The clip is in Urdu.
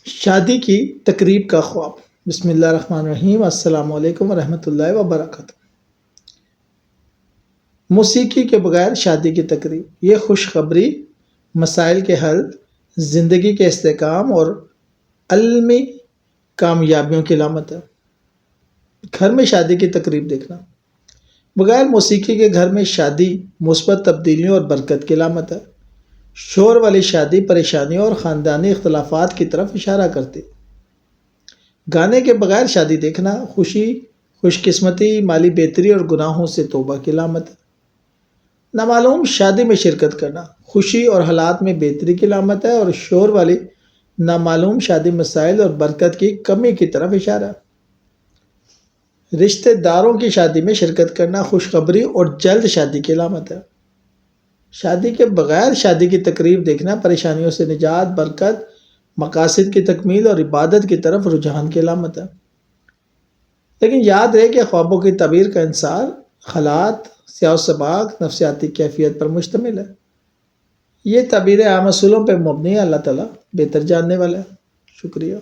شادی کی تقریب کا خواب۔ بسم اللہ الرحمن الرحیم۔ السلام علیکم ورحمۃ اللہ وبرکاتہ۔ موسیقی کے بغیر شادی کی تقریب، یہ خوشخبری مسائل کے حل، زندگی کے استحکام اور علمی کامیابیوں کی علامت ہے۔ گھر میں شادی کی تقریب دیکھنا، بغیر موسیقی کے گھر میں شادی مثبت تبدیلیوں اور برکت کی علامت ہے۔ شور والی شادی پریشانیوں اور خاندانی اختلافات کی طرف اشارہ کرتی۔ گانے کے بغیر شادی دیکھنا خوشی، خوش قسمتی، مالی بہتری اور گناہوں سے توبہ کی علامت ہے۔ نامعلوم شادی میں شرکت کرنا خوشی اور حالات میں بہتری کی علامت ہے، اور شور والی نامعلوم شادی مسائل اور برکت کی کمی کی طرف اشارہ ہے۔ رشتہ داروں کی شادی میں شرکت کرنا خوشخبری اور جلد شادی کی علامت ہے۔ شادی کے بغیر شادی کی تقریب دیکھنا پریشانیوں سے نجات، برکت، مقاصد کی تکمیل اور عبادت کی طرف رجحان کی علامت ہے۔ لیکن یاد رہے کہ خوابوں کی تعبیر کا انحصار حالات، سیاق و سباق، نفسیاتی کیفیت پر مشتمل ہے۔ یہ تعبیریں عام اصولوں پر مبنی ہے۔ اللہ تعالیٰ بہتر جاننے والا ہے۔ شکریہ۔